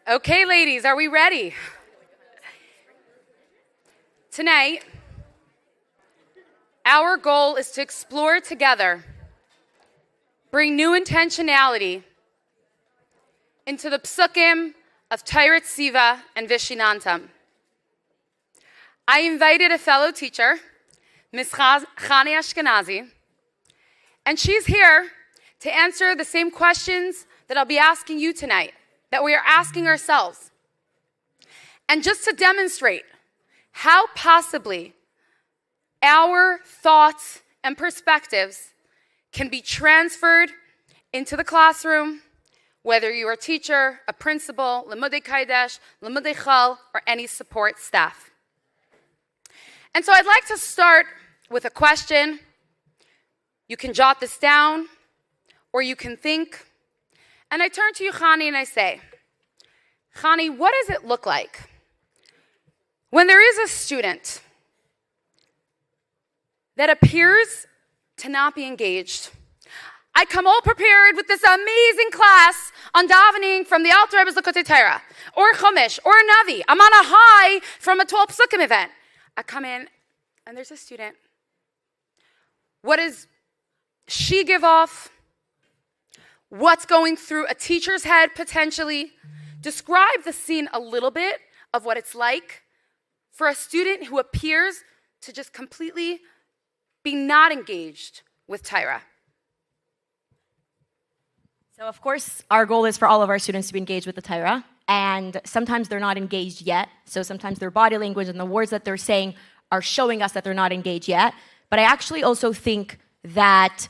Okay, ladies, are we ready? Tonight, our goal is to explore together, bring new intentionality into the psukim of Torah Tziva and Veshinantam. I invited a fellow teacher, Ms. Chani Ashkenazi, and she's here to answer the same questions that I'll be asking you tonight, that we are asking ourselves. And just to demonstrate how possibly our thoughts and perspectives can be transferred into the classroom, whether you're a teacher, a principal, lemudei kaidesh, lemudei chal, or any support staff. And so I'd like to start with a question. You can jot this down, or you can think. And I turn to you, Chani, and I say, Chani, what does it look like when there is a student that appears to not be engaged? I come all prepared with this amazing class on davening from the Alter Rebbe's Likutei Torah, or Chumash, or a Navi. I'm on a high from a 12 Psukim event. I come in, and there's a student. What does she give off? What's going through a teacher's head, potentially? Describe the scene a little bit of what it's like for a student who appears to just completely be not engaged with Torah. So, of course, our goal is for all of our students to be engaged with the Torah, and sometimes they're not engaged yet. So sometimes their body language and the words that they're saying are showing us that they're not engaged yet. But I actually also think that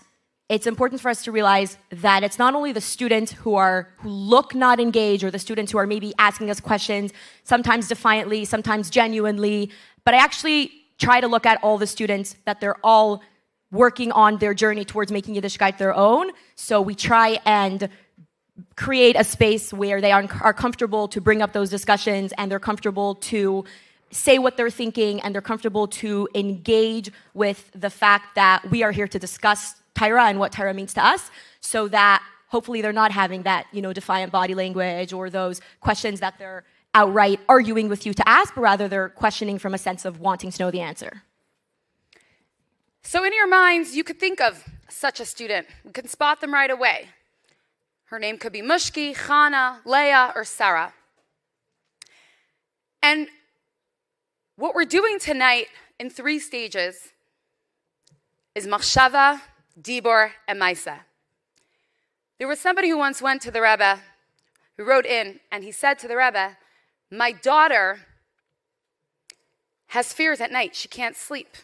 it's important for us to realize that it's not only the students who look not engaged, or the students who are maybe asking us questions, sometimes defiantly, sometimes genuinely, but I actually try to look at all the students, that they're all working on their journey towards making Yiddishkeit their own. So we try and create a space where they are comfortable to bring up those discussions, and they're comfortable to say what they're thinking, and they're comfortable to engage with the fact that we are here to discuss Torah and what Torah means to us, so that hopefully they're not having that, defiant body language or those questions that they're outright arguing with you to ask, but rather they're questioning from a sense of wanting to know the answer. So in your minds, you could think of such a student. You can spot them right away. Her name could be Mushki, Chana, Leah, or Sarah. And what we're doing tonight in 3 stages is machshava, dibor, and maisa. There was somebody who once went to the Rebbe, who wrote in, and he said to the Rebbe, my daughter has fears at night. She can't sleep.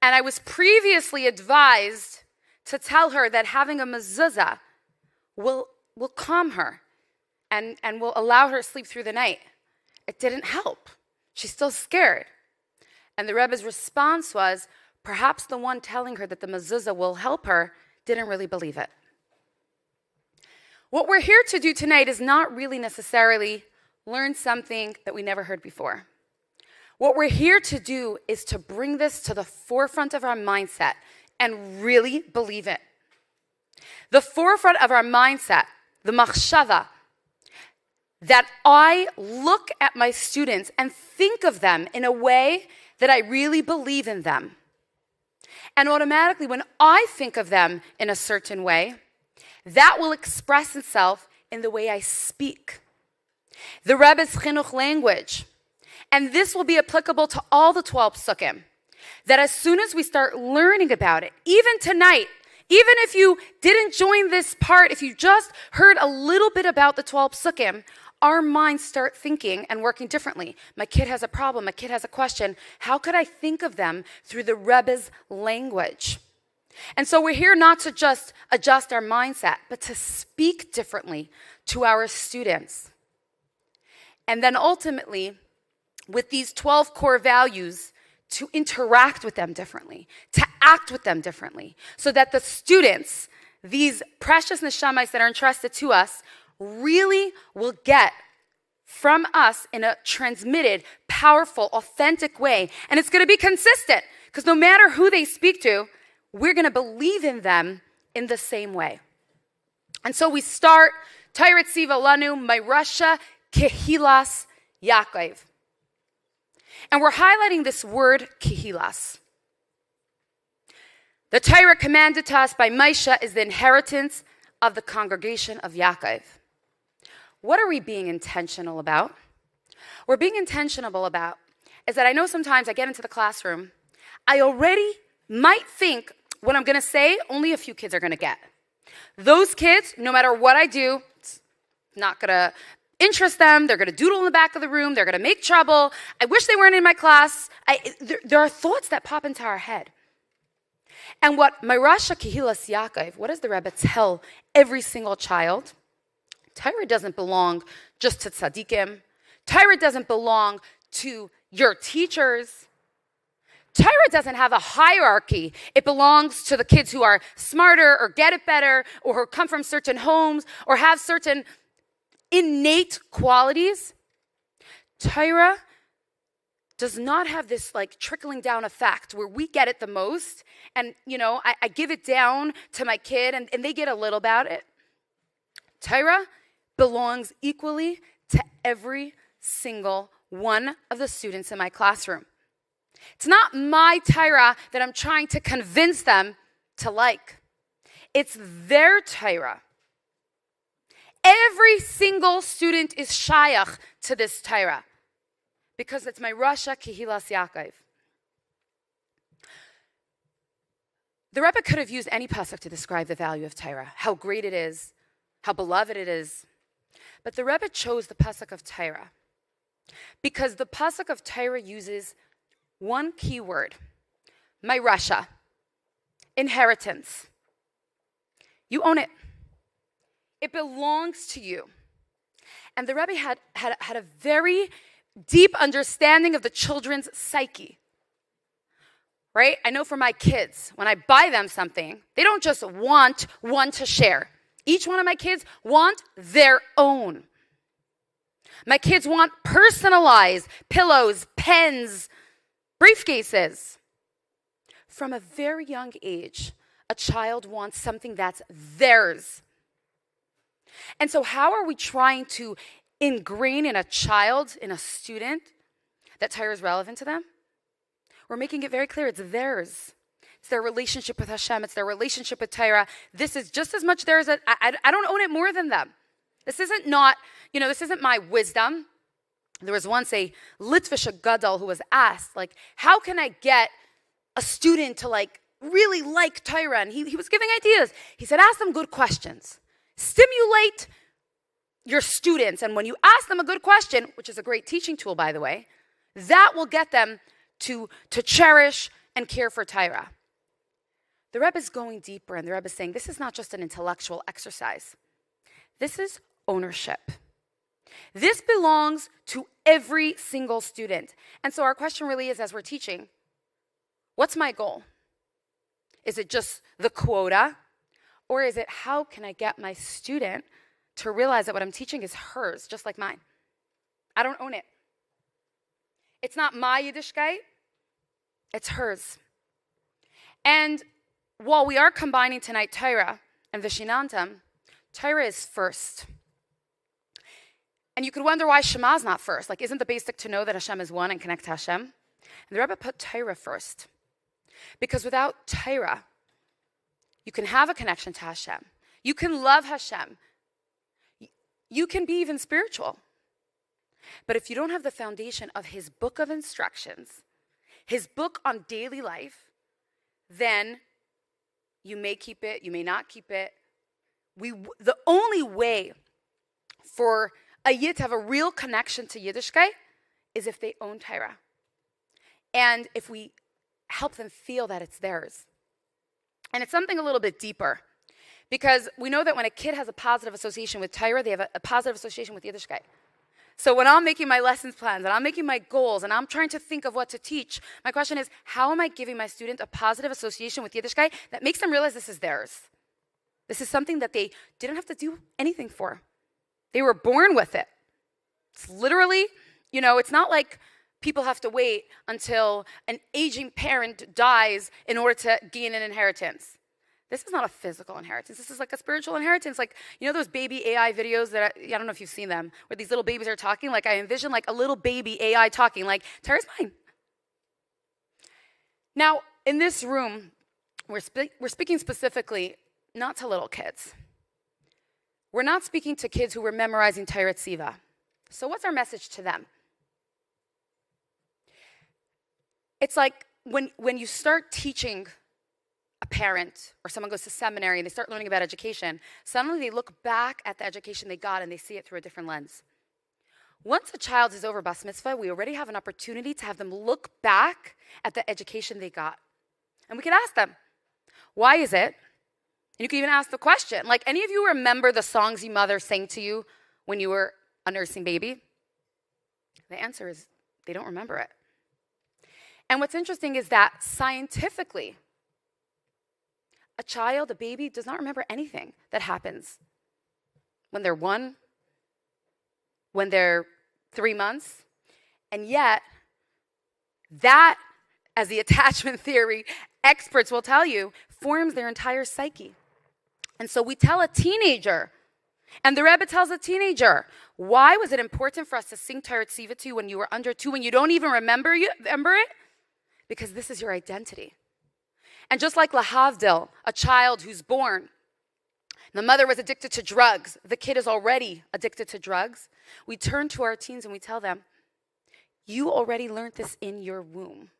And I was previously advised to tell her that having a mezuzah will calm her and will allow her to sleep through the night. It didn't help. She's still scared. And the Rebbe's response was, perhaps the one telling her that the mezuzah will help her didn't really believe it. What we're here to do tonight is not really necessarily learn something that we never heard before. What we're here to do is to bring this to the forefront of our mindset and really believe it. The forefront of our mindset, the machshava, that I look at my students and think of them in a way that I really believe in them. And automatically, when I think of them in a certain way, that will express itself in the way I speak. The Rebbe's chinuch language. And this will be applicable to all the 12 psukim. That as soon as we start learning about it, even tonight, even if you didn't join this part, if you just heard a little bit about the 12 psukim, our minds start thinking and working differently. My kid has a problem, my kid has a question. How could I think of them through the Rebbe's language? And so we're here not to just adjust our mindset, but to speak differently to our students. And then ultimately, with these 12 core values, to interact with them differently, to act with them differently, so that the students, these precious neshamas that are entrusted to us, really will get from us in a transmitted, powerful, authentic way. And it's going to be consistent, because no matter who they speak to, we're going to believe in them in the same way. And so we start, Torah Tziva Lanu, my Rasha Kehilas Yaakov. And we're highlighting this word, Kehilas. The Torah commanded to us by Moshe is the inheritance of the congregation of Yaakov. What are we being intentional about? We're being intentional about is that I know sometimes I get into the classroom, I already might think what I'm going to say, only a few kids are going to get. Those kids, no matter what I do, it's not going to interest them. They're going to doodle in the back of the room. They're going to make trouble. I wish they weren't in my class. There are thoughts that pop into our head. And what Mairasha Kehilas Yaakov, what does the Rebbe tell every single child? Torah doesn't belong just to tzaddikim. Torah doesn't belong to your teachers. Torah doesn't have a hierarchy. It belongs to the kids who are smarter or get it better or who come from certain homes or have certain innate qualities. Torah does not have this like trickling down effect where we get it the most and, I give it down to my kid and they get a little about it. Torah belongs equally to every single one of the students in my classroom. It's not my Torah that I'm trying to convince them to like. It's their Torah. Every single student is shayach to this Torah because it's Mairasha Kehilas Yaakov. The Rebbe could have used any pasuk to describe the value of Torah, how great it is, how beloved it is. But the Rebbe chose the pasuk of Torah because the pasuk of Torah uses one key word, Mairasha, inheritance. You own it. It belongs to you. And the Rebbe had a very deep understanding of the children's psyche. Right? I know for my kids, when I buy them something, they don't just want one to share. Each one of my kids want their own. My kids want personalized pillows, pens, briefcases. From a very young age, a child wants something that's theirs. And so how are we trying to ingrain in a child, in a student, that Torah is relevant to them? We're making it very clear it's theirs. It's their relationship with Hashem. It's their relationship with Torah. This is just as much theirs. I don't own it more than them. This isn't my wisdom. There was once a Litvish Gadol who was asked, how can I get a student to really like Torah? And he was giving ideas. He said, ask them good questions. Stimulate your students. And when you ask them a good question, which is a great teaching tool, by the way, that will get them to cherish and care for Torah. The Rebbe is going deeper, and the Rebbe is saying this is not just an intellectual exercise. This is ownership. This belongs to every single student. And so our question really is, as we're teaching, what's my goal? Is it just the quota? Or is it how can I get my student to realize that what I'm teaching is hers, just like mine? I don't own it. It's not my Yiddishkeit. It's hers. And while we are combining tonight Torah and Veshinantam, Torah is first. And you could wonder why Shema is not first. Isn't the basic to know that Hashem is one and connect to Hashem? And the Rebbe put Torah first. Because without Torah, you can have a connection to Hashem. You can love Hashem. You can be even spiritual. But if you don't have the foundation of his book of instructions, his book on daily life, then you may keep it, you may not keep it. The only way for a Yid to have a real connection to Yiddishkeit is if they own Torah. And if we help them feel that it's theirs. And it's something a little bit deeper. Because we know that when a kid has a positive association with Torah, they have a positive association with Yiddishkeit. So when I'm making my lessons plans and I'm making my goals and I'm trying to think of what to teach, my question is, how am I giving my student a positive association with Yiddishkeit that makes them realize this is theirs? This is something that they didn't have to do anything for. They were born with it. It's literally, it's not like people have to wait until an aging parent dies in order to gain an inheritance. This is not a physical inheritance. This is like a spiritual inheritance. Like, you know those baby AI videos that, I don't know if you've seen them, where these little babies are talking? Like, I envision like a little baby AI talking, like, Torah's mine. Now, in this room, we're speaking specifically not to little kids. We're not speaking to kids who were memorizing Torah Tziva. So what's our message to them? It's like when you start teaching a parent or someone goes to seminary and they start learning about education, suddenly they look back at the education they got and they see it through a different lens. Once a child is over bas mitzvah, we already have an opportunity to have them look back at the education they got. And we could ask them, why is it? And you can even ask the question, like, any of you remember the songs your mother sang to you when you were a nursing baby? The answer is they don't remember it. And what's interesting is that scientifically, a child, a baby, does not remember anything that happens when they're 1, when they're 3 months. And yet, that, as the attachment theory experts will tell you, forms their entire psyche. And so we tell a teenager, and the Rebbe tells a teenager, why was it important for us to sing Torah Tziva to you when you were under 2, when you don't even remember it? Because this is your identity. And just like lahavdil, a child who's born, the mother was addicted to drugs, the kid is already addicted to drugs, we turn to our teens and we tell them, you already learned this in your womb.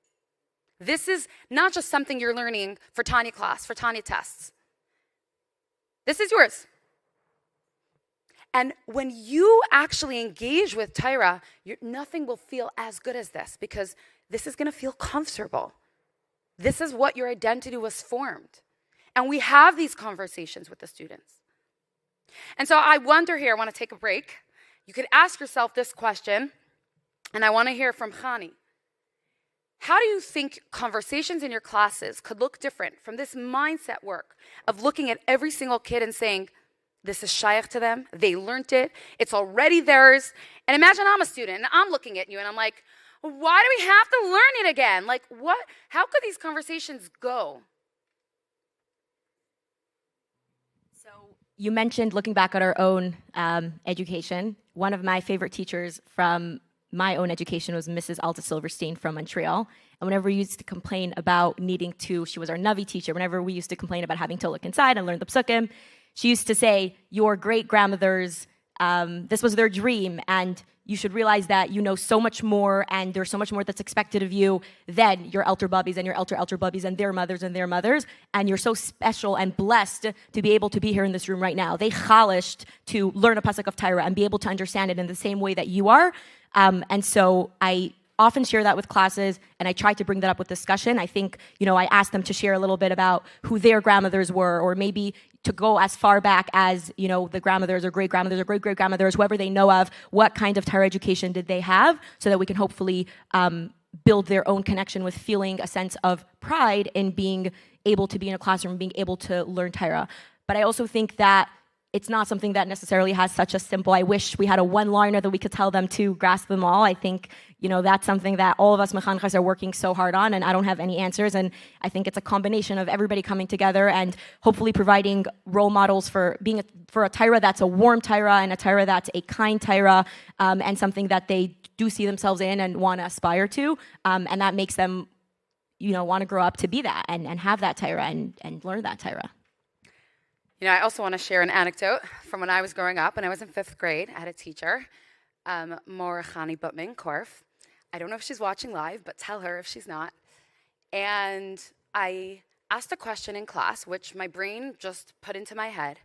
This is not just something you're learning for Tanya class, for Tanya tests. This is yours. And when you actually engage with Torah, nothing will feel as good as this, because this is going to feel comfortable. This is what your identity was formed. And we have these conversations with the students. And so I wonder here, I want to take a break. You could ask yourself this question, and I want to hear from Chani. How do you think conversations in your classes could look different from this mindset work of looking at every single kid and saying, this is shaykh to them, they learned it, it's already theirs. And imagine I'm a student and I'm looking at you and I'm like, why do we have to learn it again? Like, what? How could these conversations go? So you mentioned looking back at our own education. One of my favorite teachers from my own education was Mrs. Alta Silverstein from Montreal. And whenever we used to complain about needing to, she was our Navi teacher, whenever we used to complain about having to look inside and learn the psukim, she used to say, your great-grandmothers, this was their dream, and you should realize that you know so much more, and there's so much more that's expected of you than your elder bubbies and your elder bubbies and their mothers, and you're so special and blessed to be able to be here in this room right now. They chalished to learn a pasuk of Torah and be able to understand it in the same way that you are. And so I often share that with classes, and I try to bring that up with discussion. I think, I asked them to share a little bit about who their grandmothers were, or maybe to go as far back as, the grandmothers or great-grandmothers or great-great-grandmothers, whoever they know of, what kind of Torah education did they have, so that we can hopefully build their own connection with feeling a sense of pride in being able to be in a classroom, being able to learn Torah. But I also think that it's not something that necessarily has such a simple, I wish we had a one-liner that we could tell them to grasp them all. I think, that's something that all of us mechanchas are working so hard on, and I don't have any answers. And I think it's a combination of everybody coming together and hopefully providing role models for a Torah that's a warm Torah and a Torah that's a kind Torah, and something that they do see themselves in and want to aspire to. And that makes them, want to grow up to be that and have that Torah and learn that Torah. I also want to share an anecdote from when I was growing up. When I was in 5th grade, I had a teacher, Mora Chani Butman Korf. I don't know if she's watching live, but tell her if she's not. And I asked a question in class, which my brain just put into my head.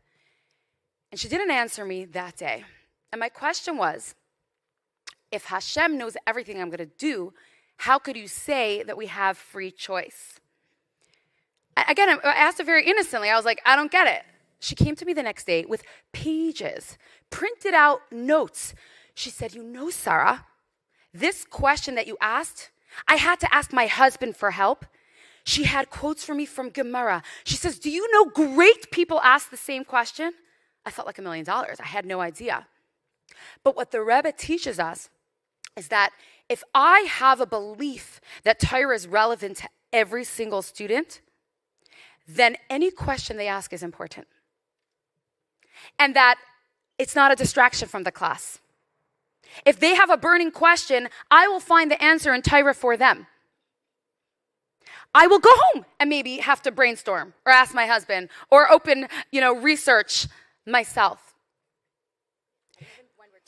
And she didn't answer me that day. And my question was, if Hashem knows everything I'm going to do, how could you say that we have free choice? Again, I asked it very innocently. I was like, I don't get it. She came to me the next day with pages, printed out notes. She said, Sarah, this question that you asked, I had to ask my husband for help. She had quotes for me from Gemara. She says, do you know great people ask the same question? I felt like $1 million. I had no idea. But what the Rebbe teaches us is that if I have a belief that Torah is relevant to every single student, then any question they ask is important. And that it's not a distraction from the class. If they have a burning question, I will find the answer in Torah for them. I will go home and maybe have to brainstorm or ask my husband or open, research myself.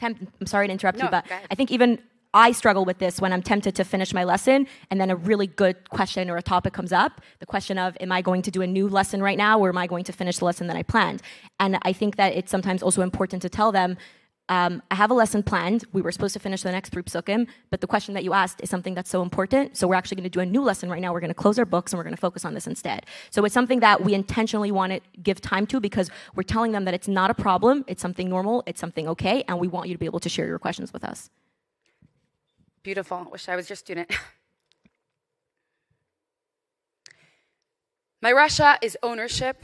I'm sorry to interrupt you, but I think even I struggle with this when I'm tempted to finish my lesson and then a really good question or a topic comes up. The question of, am I going to do a new lesson right now or am I going to finish the lesson that I planned? And I think that it's sometimes also important to tell them, I have a lesson planned. We were supposed to finish the next 3 psukim, but the question that you asked is something that's so important. So we're actually going to do a new lesson right now. We're going to close our books and we're going to focus on this instead. So it's something that we intentionally want to give time to because we're telling them that it's not a problem. It's something normal. It's something okay. And we want you to be able to share your questions with us. Beautiful. Wish I was your student. My Russia is ownership.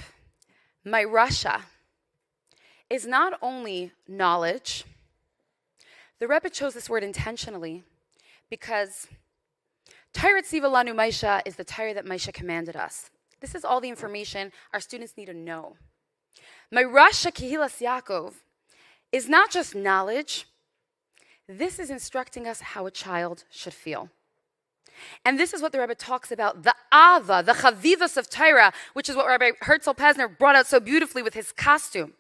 My Russia is not only knowledge. The Rebbe chose this word intentionally because Torah Tziva Lanu Maisha is the Torah that Maisha commanded us. This is all the information our students need to know. My Russia Kehilas Yaakov is not just knowledge. This is instructing us how a child should feel. And this is what the Rebbe talks about, the Ava, the Chavivas of Torah, which is what Rabbi Herzl Pesner brought out so beautifully with his costume.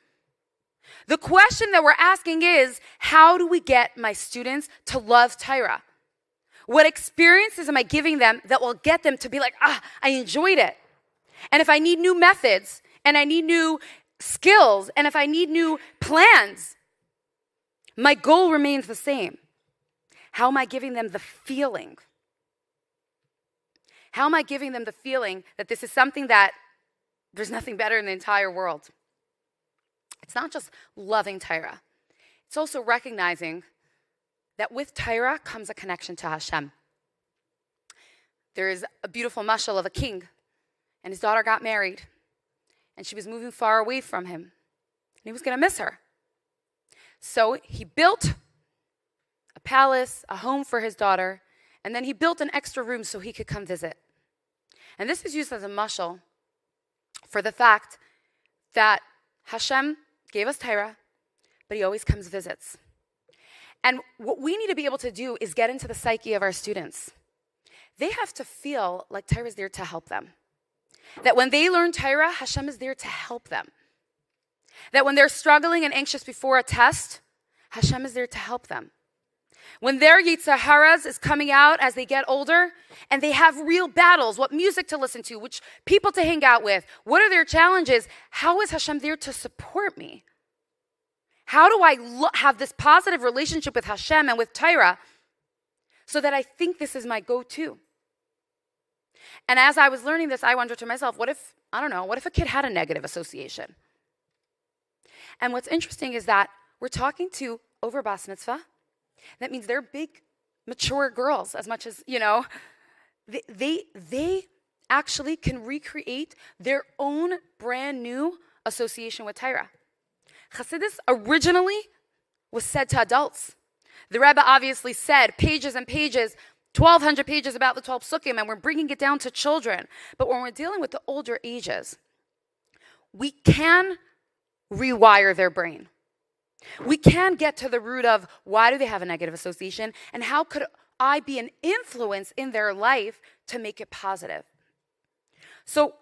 The question that we're asking is, how do we get my students to love Torah? What experiences am I giving them that will get them to be like, I enjoyed it? And if I need new methods, and I need new skills, and if I need new plans, my goal remains the same. How am I giving them the feeling? How am I giving them the feeling that this is something that there's nothing better in the entire world? It's not just loving Torah. It's also recognizing that with Torah comes a connection to Hashem. There is a beautiful mashal of a king, and his daughter got married, and she was moving far away from him, and he was going to miss her. So he built a palace, a home for his daughter, and then he built an extra room so he could come visit. And this is used as a mashal for the fact that Hashem gave us Torah, but he always comes visits. And what we need to be able to do is get into the psyche of our students. They have to feel like Torah is there to help them. That when they learn Torah, Hashem is there to help them. That when they're struggling and anxious before a test, Hashem is there to help them. When their Yetzer Haras is coming out as they get older and they have real battles, what music to listen to, which people to hang out with, what are their challenges, how is Hashem there to support me? How do I have this positive relationship with Hashem and with Torah so that I think this is my go-to? And as I was learning this, I wondered to myself, what if a kid had a negative association? And what's interesting is that we're talking to over Bas Mitzvah. That means they're big, mature girls as much as, they actually can recreate their own brand new association with Torah. Chassidus originally was said to adults. The Rebbe obviously said pages and pages, 1,200 pages about the 12 Sukkim, and we're bringing it down to children. But when we're dealing with the older ages, we can rewire their brain. We can get to the root of why do they have a negative association and how could I be an influence in their life to make it positive. So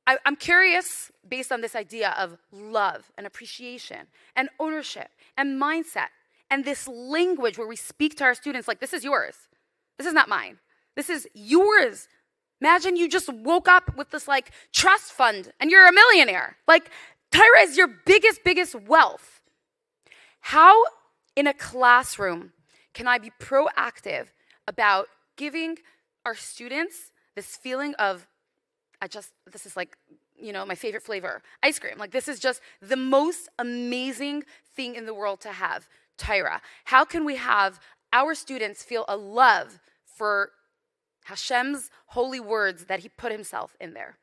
I'm curious, based on this idea of love and appreciation and ownership and mindset and this language where we speak to our students like, this is yours. This is not mine. This is yours. Imagine you just woke up with this trust fund and you're a millionaire. Torah is your biggest wealth. How in a classroom can I be proactive about giving our students this feeling of, this is my favorite flavor, ice cream. This is just the most amazing thing in the world to have, Torah. How can we have our students feel a love for Hashem's holy words that he put himself in there?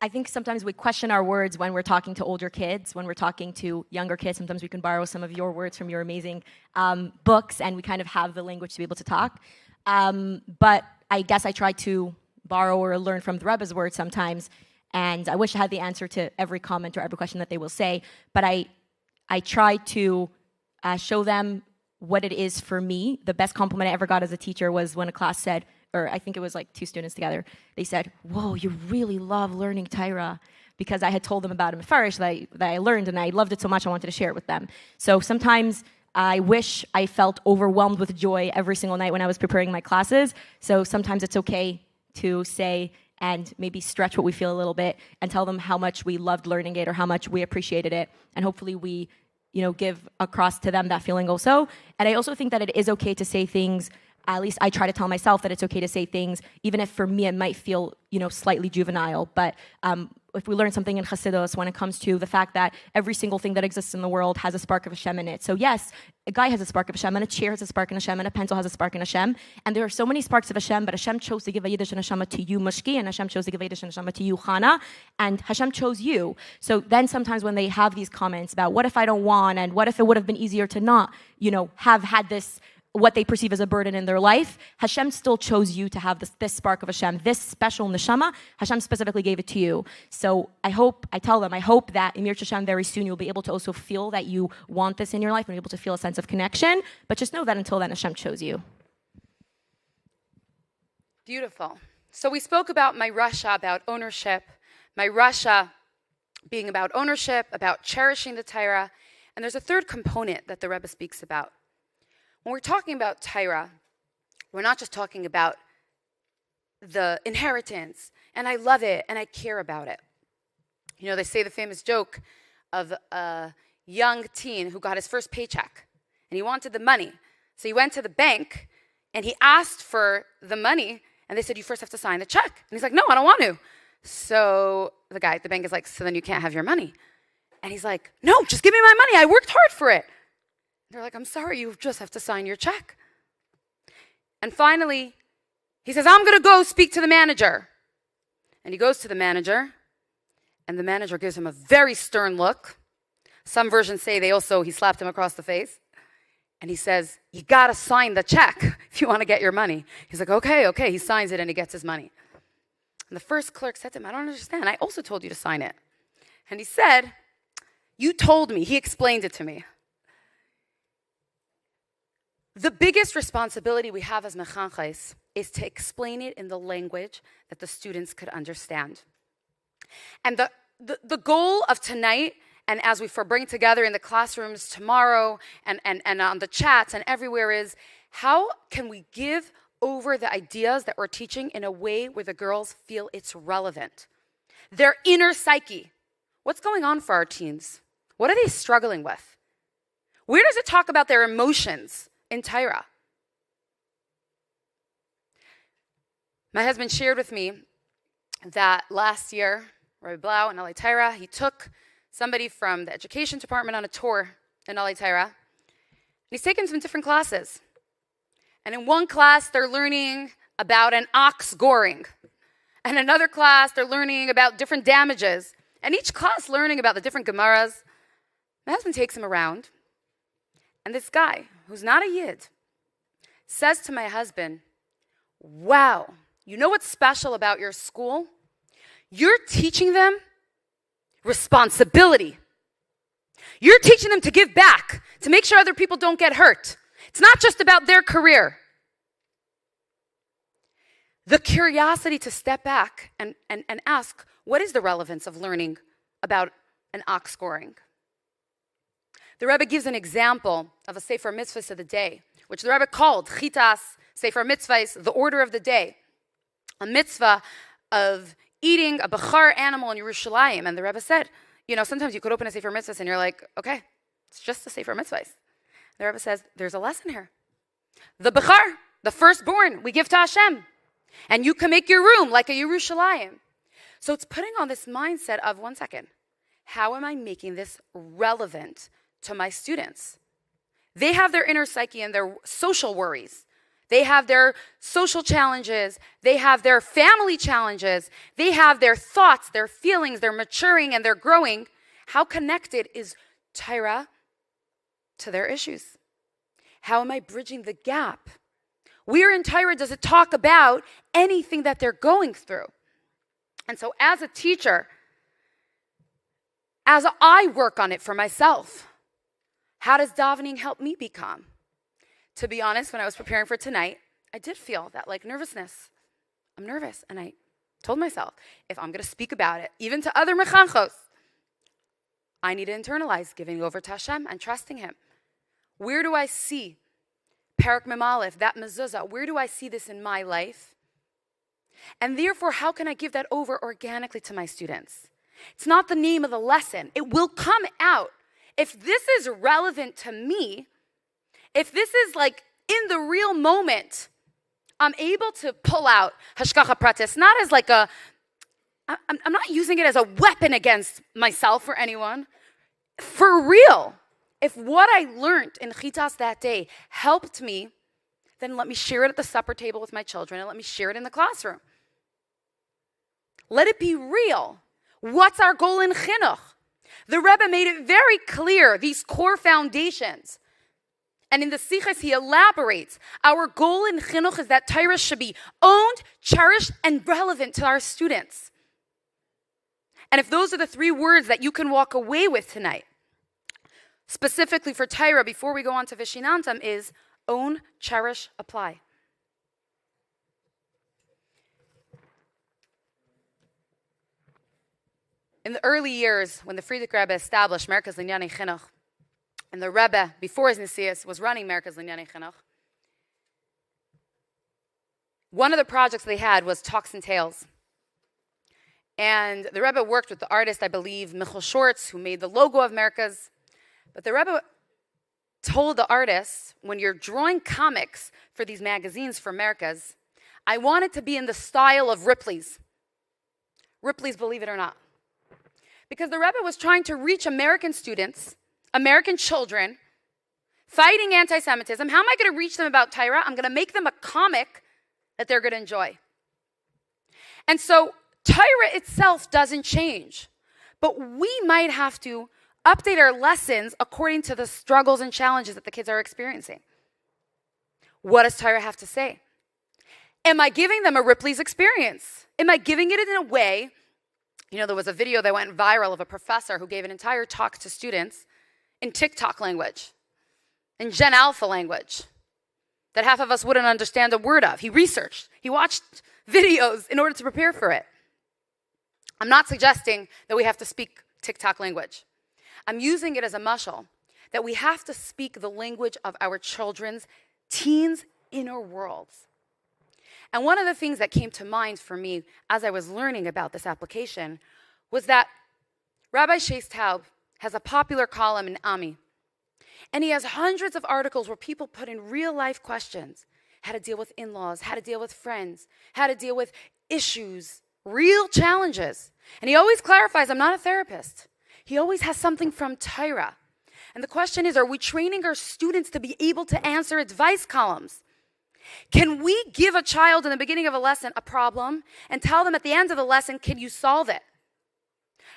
I think sometimes we question our words when we're talking to older kids, when we're talking to younger kids. Sometimes we can borrow some of your words from your amazing books, and we kind of have the language to be able to talk. But I guess I try to borrow or learn from the Rebbe's words sometimes. And I wish I had the answer to every comment or every question that they will say. But I try to show them what it is for me. The best compliment I ever got as a teacher was when a class said, or I think it was like 2 students together, they said, "Whoa, you really love learning Torah," because I had told them about it first that I learned, and I loved it so much I wanted to share it with them. So sometimes I wish I felt overwhelmed with joy every single night when I was preparing my classes. So sometimes it's okay to say and maybe stretch what we feel a little bit and tell them how much we loved learning it or how much we appreciated it. And hopefully we, give across to them that feeling also. And I also think that it is okay to say things. At least I try to tell myself that it's okay to say things, even if for me it might feel, slightly juvenile. But if we learn something in Chassidus when it comes to the fact that every single thing that exists in the world has a spark of Hashem in it. So yes, a guy has a spark of Hashem, and a chair has a spark in Hashem, and a pencil has a spark in Hashem. And there are so many sparks of Hashem, but Hashem chose to give a Yiddish and Neshama to you, Mushki, and Hashem chose to give a Yiddish and Neshama to you, Chana, and Hashem chose you. So then sometimes when they have these comments about what if I don't want, and what if it would have been easier to not, have had this, what they perceive as a burden in their life, Hashem still chose you to have this spark of Hashem, this special neshama. Hashem specifically gave it to you. So I hope that Emir Hashem very soon you'll be able to also feel that you want this in your life and be able to feel a sense of connection. But just know that until then, Hashem chose you. Beautiful. So we spoke about my Rasha, about ownership, my Rasha being about ownership, about cherishing the Torah. And there's a third component that the Rebbe speaks about. When we're talking about Torah, we're not just talking about the inheritance, and I love it, and I care about it. They say the famous joke of a young teen who got his first paycheck, and he wanted the money. So he went to the bank, and he asked for the money, and they said, "You first have to sign the check." And he's like, "No, I don't want to." So the guy at the bank is like, "So then you can't have your money." And he's like, "No, just give me my money. I worked hard for it." They're like, "I'm sorry, you just have to sign your check." And finally, he says, "I'm going to go speak to the manager." And he goes to the manager, and the manager gives him a very stern look. Some versions say he slapped him across the face. And he says, "You got to sign the check if you want to get your money." He's like, okay. He signs it, and he gets his money. And the first clerk said to him, "I don't understand. I also told you to sign it." And he said, "You told me." He explained it to me. The biggest responsibility we have as mechanchos is to explain it in the language that the students could understand. And the goal of tonight, and as we bring together in the classrooms tomorrow and on the chats and everywhere, is how can we give over the ideas that we're teaching in a way where the girls feel it's relevant? Their inner psyche. What's going on for our teens? What are they struggling with? Where does it talk about their emotions in Torah? My husband shared with me that last year, Rabbi Blau in LA Torah, he took somebody from the education department on a tour in LA Torah. And he's taken some different classes. And in one class, they're learning about an ox goring. And in another class, they're learning about different damages. And each class learning about the different Gemaras. My husband takes him around. And this guy, who's not a Yid, says to my husband, "Wow, you know what's special about your school? You're teaching them responsibility. You're teaching them to give back, to make sure other people don't get hurt. It's not just about their career." The curiosity to step back and ask, what is the relevance of learning about an ox scoring? The Rebbe gives an example of a Sefer Mitzvahs of the day, which the Rebbe called Chitas, Sefer Mitzvahs, the order of the day. A mitzvah of eating a Bechar animal in Yerushalayim. And the Rebbe said, sometimes you could open a Sefer Mitzvahs and you're like, okay, it's just a Sefer Mitzvahs. The Rebbe says, there's a lesson here. The Bechar, the firstborn, we give to Hashem. And you can make your room like a Yerushalayim. So it's putting on this mindset of, one second, how am I making this relevant to my students? They have their inner psyche and their social worries. They have their social challenges. They have their family challenges. They have their thoughts, their feelings, they're maturing and they're growing. How connected is Torah to their issues? How am I bridging the gap Where in Torah does it talk about anything that they're going through? And so as a teacher, as I work on it for myself, how does davening help me be calm? To be honest, when I was preparing for tonight, I did feel that like nervousness. I'm nervous. And I told myself, if I'm going to speak about it, even to other mechanchos, I need to internalize giving over to Hashem and trusting Him. Where do I see Parak Mem Aleph, that mezuzah? Where do I see this in my life? And therefore, how can I give that over organically to my students? It's not the name of the lesson. It will come out. If this is relevant to me, if this is like in the real moment, I'm able to pull out hashgacha pratis, not as like I'm not using it as a weapon against myself or anyone. For real, if what I learned in Chitas that day helped me, then let me share it at the supper table with my children and let me share it in the classroom. Let it be real. What's our goal in chinuch? The Rebbe made it very clear, these core foundations. And in the Sichos, he elaborates, our goal in chinuch is that Torah should be owned, cherished, and relevant to our students. And if those are the 3 words that you can walk away with tonight, specifically for Torah, before we go on to Veshinantam, is own, cherish, apply. In the early years, when the Frierdiker Rebbe established Merkaz Linyani Chinuch, and the Rebbe, before his Nesius, was running Merkaz Linyani Chinuch, one of the projects they had was Talks and Tales. And the Rebbe worked with the artist, I believe, Michal Schwartz, who made the logo of Merkaz. But the Rebbe told the artist, when you're drawing comics for these magazines for Merkaz, I want it to be in the style of Ripley's. Ripley's, believe it or not. Because the Rebbe was trying to reach American students, American children, fighting anti-Semitism. How am I going to reach them about Torah? I'm going to make them a comic that they're going to enjoy. And so Torah itself doesn't change, but we might have to update our lessons according to the struggles and challenges that the kids are experiencing. What does Torah have to say? Am I giving them a Ripley's experience? Am I giving it in a way? You know, there was a video that went viral of a professor who gave an entire talk to students in TikTok language, in Gen Alpha language, that half of us wouldn't understand a word of. He researched, he watched videos in order to prepare for it. I'm not suggesting that we have to speak TikTok language. I'm using it as a mashal, that we have to speak the language of our children's, teens' inner worlds. And one of the things that came to mind for me as I was learning about this application was that Rabbi Shais Taub has a popular column in Ami. And he has hundreds of articles where people put in real-life questions. How to deal with in-laws, how to deal with friends, how to deal with issues, real challenges. And he always clarifies, I'm not a therapist. He always has something from Torah. And the question is, are we training our students to be able to answer advice columns? Can we give a child in the beginning of a lesson a problem and tell them at the end of the lesson, can you solve it?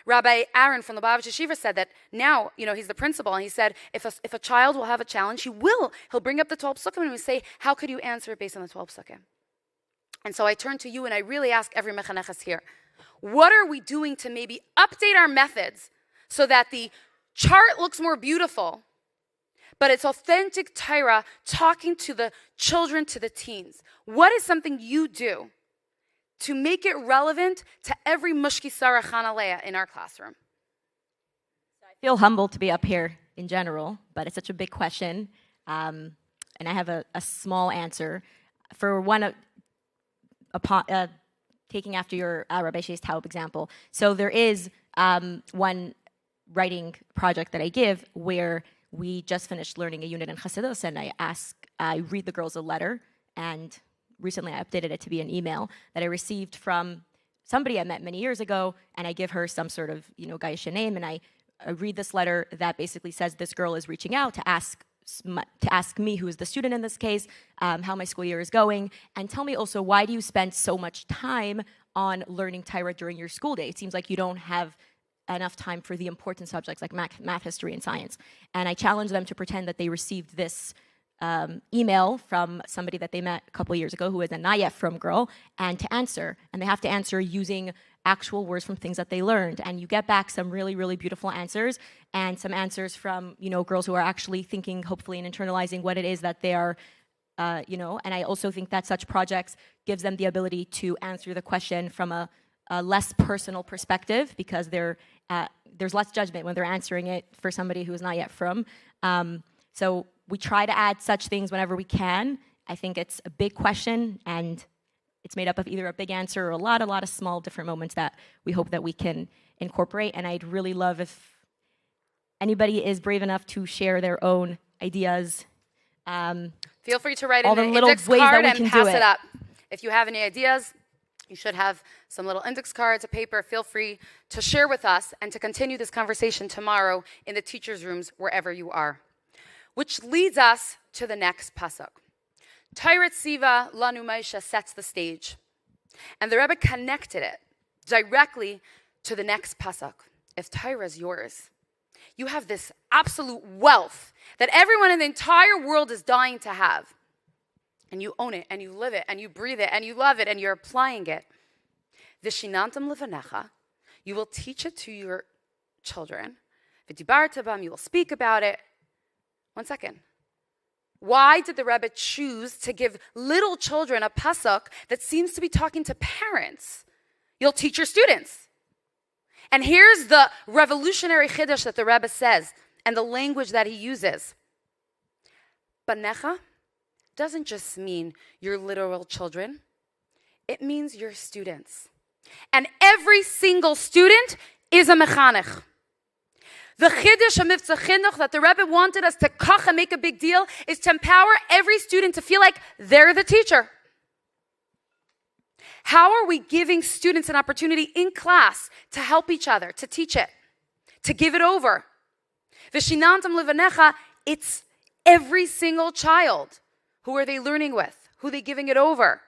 Rabbi Aaron from the Lubavitch Yeshiva said that now, he's the principal, and he said, if a child will have a challenge, he'll bring up the 12 psukim and he'll say, how could you answer it based on the 12 psukim? And so I turn to you and I really ask every mechaneches here, what are we doing to maybe update our methods so that the chart looks more beautiful, but it's authentic Torah talking to the children, to the teens? What is something you do to make it relevant to every mushki Sarah Chanalea in our classroom? I feel humbled to be up here in general, but it's such a big question. And I have a small answer. For one, taking after your Rabbi Shais Taub example. So there is one writing project that I give where we just finished learning a unit in Chassidus, and I read the girls a letter, and recently I updated it to be an email that I received from somebody I met many years ago, and I give her some sort of, Gaisha name, and I read this letter that basically says this girl is reaching out to ask me, who is the student in this case, how my school year is going, and tell me also, why do you spend so much time on learning Torah during your school day? It seems like you don't have enough time for the important subjects like math, history, and science. And I challenge them to pretend that they received this email from somebody that they met a couple years ago who is a not yet from girl, and to answer. And they have to answer using actual words from things that they learned. And you get back some really, really beautiful answers, and some answers from, girls who are actually thinking, hopefully, and internalizing what it is that they are, and I also think that such projects gives them the ability to answer the question from a less personal perspective, because there's less judgment when they're answering it for somebody who is not yet from. So we try to add such things whenever we can. I think it's a big question, and it's made up of either a big answer or a lot of small different moments that we hope that we can incorporate. And I'd really love if anybody is brave enough to share their own ideas. Feel free to write in all the an little index ways card that we and can do pass it it. up. If you have any ideas, you should have some little index cards, a paper. Feel free to share with us and to continue this conversation tomorrow in the teachers' rooms wherever you are. Which leads us to the next pasuk. Torah Tziva Lanu Moshe sets the stage. And the Rebbe connected it directly to the next pasuk. If Torah is yours, you have this absolute wealth that everyone in the entire world is dying to have. And you own it, and you live it, and you breathe it, and you love it, and you're applying it. Veshinantam levanecha, you will teach it to your children. V'dibarta bam, you will speak about it. One second. Why did the Rebbe choose to give little children a pasuk that seems to be talking to parents? You'll teach your students. And here's the revolutionary chiddush that the Rebbe says, and the language that he uses. Banecha doesn't just mean your literal children. It means your students. And every single student is a mechanech. The chiddush of Mivtza Chinuch that the Rebbe wanted us to kach and make a big deal is to empower every student to feel like they're the teacher. How are we giving students an opportunity in class to help each other, to teach it, to give it over? Veshinantam levanecha, it's every single child. Who are they learning with? Who are they giving it over?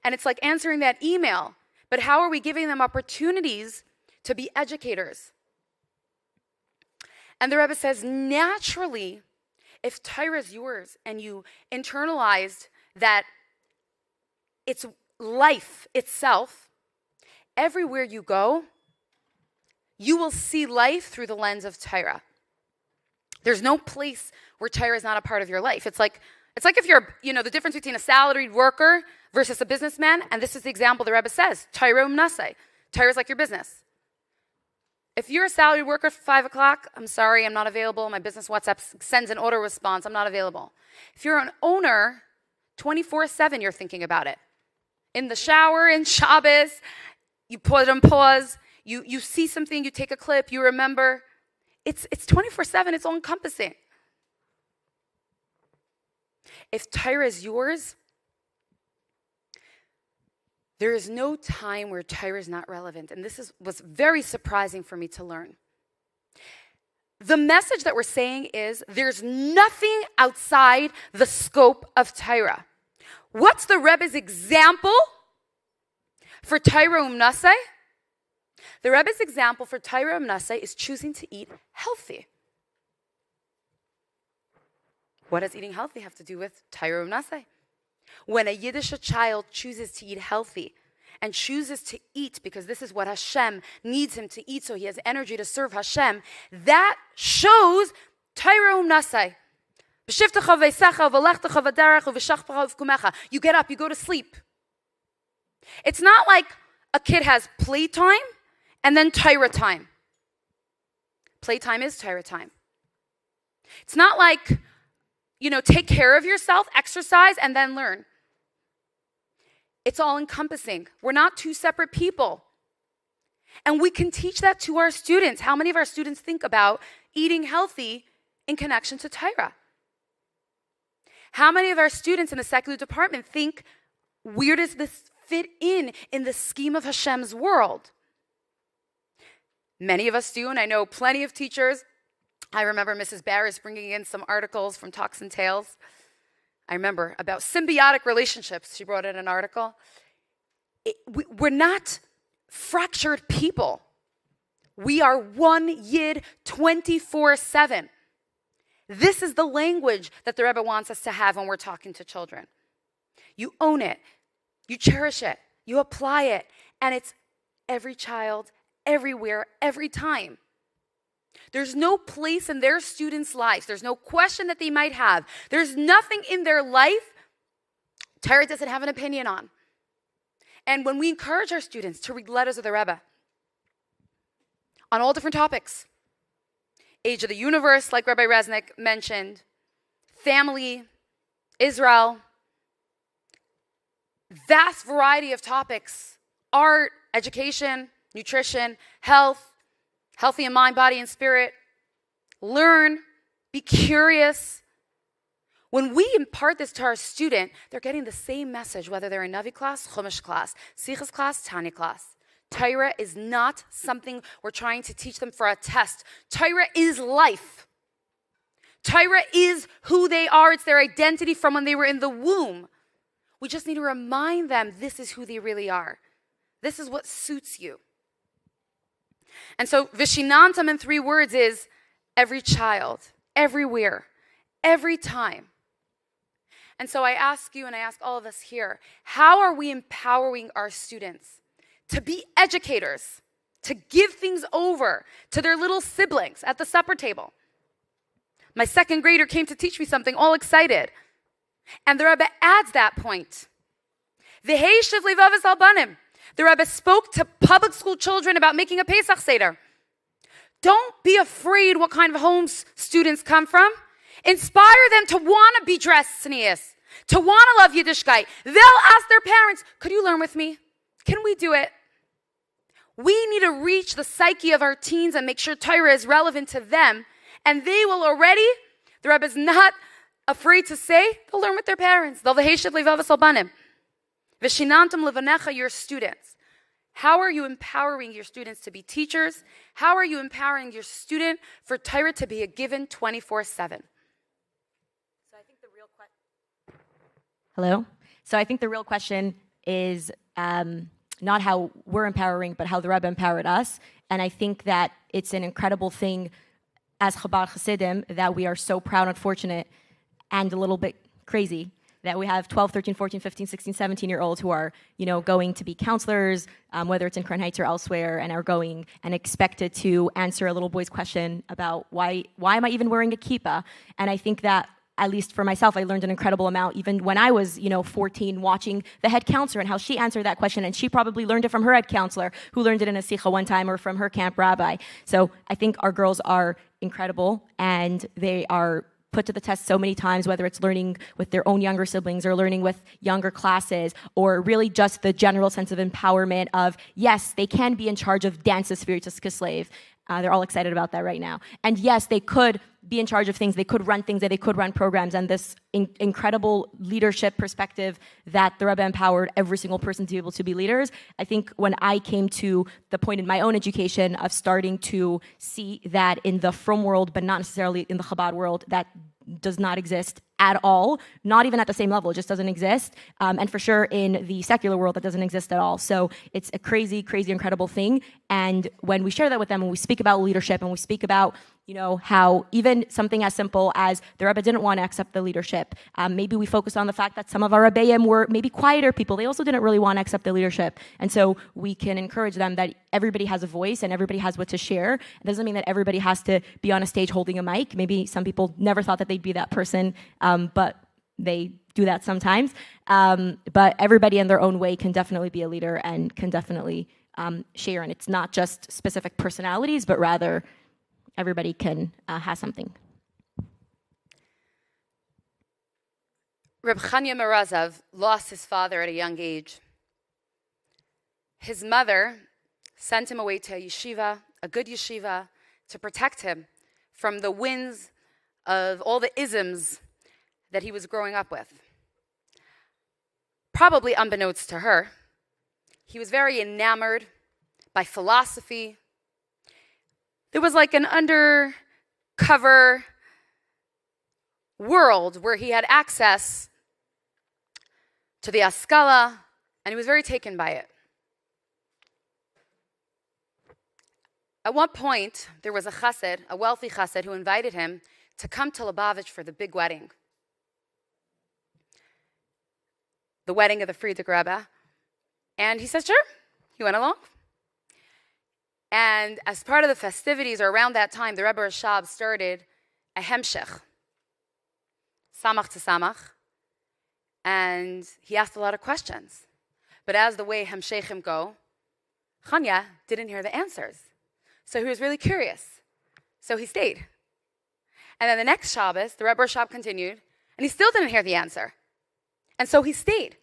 And it's like answering that email. But how are we giving them opportunities to be educators? And the Rebbe says, naturally, if Torah is yours and you internalized that it's life itself, everywhere you go, you will see life through the lens of Torah. There's no place where Torah is not a part of your life. It's like if you're, the difference between a salaried worker versus a businessman, and this is the example the Rebbe says, Torah umnasei. Torah is like your business. If you're a salaried worker for 5 o'clock, I'm sorry, I'm not available. My business WhatsApp sends an auto response, I'm not available. If you're an owner, 24/7 you're thinking about it. In the shower, in Shabbos, you put on pause, you see something, you take a clip, you remember. It's 24/7, it's all encompassing. If Torah is yours, there is no time where Torah is not relevant. And this was very surprising for me to learn. The message that we're saying is there's nothing outside the scope of Torah. What's the Rebbe's example for Torah umnasei? The Rebbe's example for Torah umnasei is choosing to eat healthy. What does eating healthy have to do with Torah umnasei? When a Yiddish child chooses to eat healthy and chooses to eat because this is what Hashem needs him to eat so he has energy to serve Hashem, that shows Torah umnasei. You get up, you go to sleep. It's not like a kid has playtime and then Torah time. Playtime is Torah time. It's not like, take care of yourself, exercise, and then learn. It's all encompassing. We're not two separate people. And we can teach that to our students. How many of our students think about eating healthy in connection to Torah? How many of our students in the secular department think, where does this fit in the scheme of Hashem's world? Many of us do, and I know plenty of teachers. I remember Mrs. Barris bringing in some articles from Talks and Tales. I remember about symbiotic relationships. She brought in an article. We're not fractured people. We are one Yid 24/7. This is the language that the Rebbe wants us to have when we're talking to children. You own it, you cherish it, you apply it, and it's every child, everywhere, every time. There's no place in their students' lives. There's no question that they might have. There's nothing in their life Torah doesn't have an opinion on. And when we encourage our students to read letters of the Rebbe on all different topics, age of the universe, like Rabbi Resnick mentioned, family, Israel, vast variety of topics, art, education, nutrition, health, healthy in mind, body, and spirit. Learn, be curious. When we impart this to our student, they're getting the same message, whether they're in Navi class, Chumash class, Sichas class, Tanya class. Torah is not something we're trying to teach them for a test. Torah is life. Torah is who they are. It's their identity from when they were in the womb. We just need to remind them this is who they really are. This is what suits you. And so Veshinantam in 3 words is every child, everywhere, every time. And so I ask you and I ask all of us here, how are we empowering our students to be educators, to give things over to their little siblings at the supper table? My 2nd grader came to teach me something, all excited. And the Rebbe adds that point. V'heishiv levavis al banim. The Rebbe spoke to public school children about making a Pesach Seder. Don't be afraid what kind of homes students come from. Inspire them to want to be dressed tznius, to want to love Yiddishkeit. They'll ask their parents, could you learn with me? Can we do it? We need to reach the psyche of our teens and make sure Torah is relevant to them. And they will already, the Rebbe is not afraid to say, they'll learn with their parents. They'll v'heishiv levavis al banim. Veshinantam levanecha, your students. How are you empowering your students to be teachers? How are you empowering your student for Torah to be a given 24/7? So I think the real question. Hello? So I think the real question is not how we're empowering, but how the Rebbe empowered us. And I think that it's an incredible thing as Chabad Hasidim that we are so proud and fortunate and a little bit crazy that we have 12, 13, 14, 15, 16, 17-year-olds who are, going to be counselors, whether it's in Crown Heights or elsewhere, and are going and expected to answer a little boy's question about why am I even wearing a kippah? And I think that, at least for myself, I learned an incredible amount even when I was, 14, watching the head counselor and how she answered that question. And she probably learned it from her head counselor, who learned it in a sikha one time, or from her camp rabbi. So I think our girls are incredible, and they are put to the test so many times, whether it's learning with their own younger siblings or learning with younger classes, or really just the general sense of empowerment of, yes, they can be in charge of dances for Kislev. They're all excited about that right now. And yes, they could be in charge of things. They could run things, that they could run programs, and this incredible leadership perspective that the Rebbe empowered every single person to be able to be leaders. I think when I came to the point in my own education of starting to see that in the frum world, but not necessarily in the Chabad world, that does not exist at all, not even at the same level, it just doesn't exist. And for sure in the secular world, that doesn't exist at all. So it's a crazy, crazy, incredible thing. And when we share that with them, when we speak about leadership, and we speak about, how even something as simple as the Rebbe didn't want to accept the leadership. Maybe we focus on the fact that some of our Rebbeim were maybe quieter people. They also didn't really want to accept the leadership. And so we can encourage them that everybody has a voice and everybody has what to share. It doesn't mean that everybody has to be on a stage holding a mic. Maybe some people never thought that they'd be that person, but they do that sometimes. But everybody in their own way can definitely be a leader and can definitely share. And it's not just specific personalities, but rather everybody can have something. Reb Chanya Merazov lost his father at a young age. His mother sent him away to a yeshiva, a good yeshiva, to protect him from the winds of all the isms that he was growing up with. Probably unbeknownst to her, he was very enamored by philosophy. There was like an undercover world where he had access to the Askala, and he was very taken by it. At one point, there was a chassid, a wealthy chassid, who invited him to come to Lubavitch for the big wedding. The wedding of the Frierdiker Rebbe. And he said, sure. He went along. And as part of the festivities, or around that time, the Rebbe Rashab started a hemshech, samach to samach. And he asked a lot of questions. But as the way hemshechim go, Chanya didn't hear the answers. So he was really curious. So he stayed. And then the next Shabbos, the Rebbe Rashab continued, and he still didn't hear the answer. And so he stayed.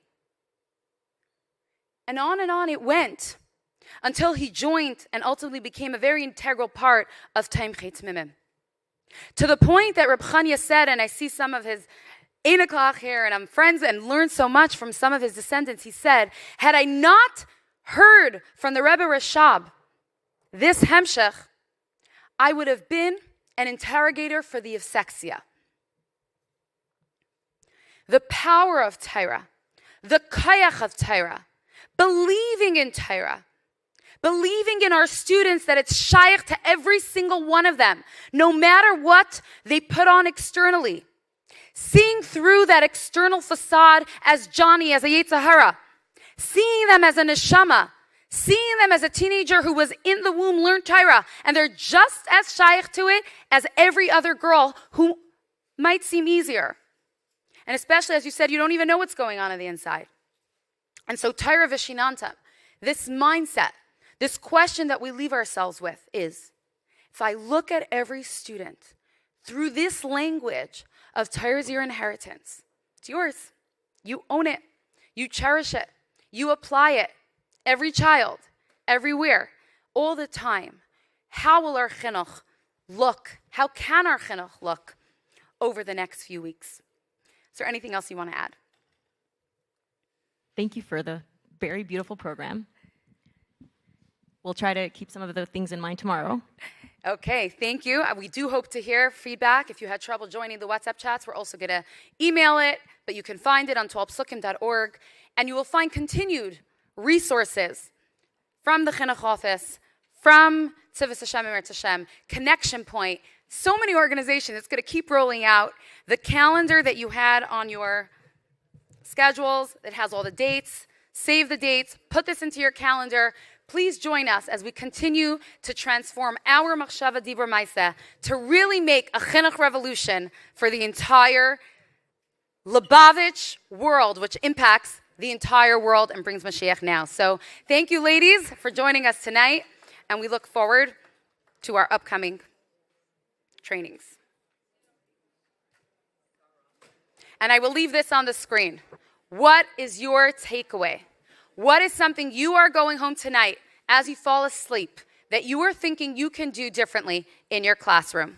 And on it went until he joined and ultimately became a very integral part of Taim Chetz Mimim. To the point that Reb Chanya said, and I see some of his Einakach here, and I'm friends and learned so much from some of his descendants, he said, had I not heard from the Rebbe Rashab this hemshech, I would have been an interrogator for the Yevsexia. The power of Torah, the kayach of Torah, believing in Torah, believing in our students that it's shaykh to every single one of them, no matter what they put on externally. Seeing through that external facade as Johnny, as a Yetzer Hara, seeing them as a neshama, seeing them as a teenager who was in the womb, learned Torah, and they're just as shaykh to it as every other girl who might seem easier. And especially, as you said, you don't even know what's going on the inside. And so Torah Veshinantam, this mindset, this question that we leave ourselves with is, if I look at every student through this language of Torah's your inheritance, it's yours. You own it. You cherish it. You apply it. Every child, everywhere, all the time. How will our chinuch look? How can our chinuch look over the next few weeks? Is there anything else you want to add? Thank you for the very beautiful program. We'll try to keep some of the things in mind tomorrow. Okay, thank you. We do hope to hear feedback. If you had trouble joining the WhatsApp chats, we're also going to email it, but you can find it on 12psukim.org, and you will find continued resources from the Chinuch office, from Tzivus Hashem and Eretz Hashem, Connection Point, so many organizations. It's going to keep rolling out. The calendar that you had on your schedules, it has all the dates. Save the dates. Put this into your calendar. Please join us as we continue to transform our Machshava Dibur Maaseh to really make a chinuch revolution for the entire Lubavitch world, which impacts the entire world and brings Mashiach now. So thank you, ladies, for joining us tonight, and we look forward to our upcoming trainings. And I will leave this on the screen. What is your takeaway? What is something you are going home tonight as you fall asleep that you are thinking you can do differently in your classroom?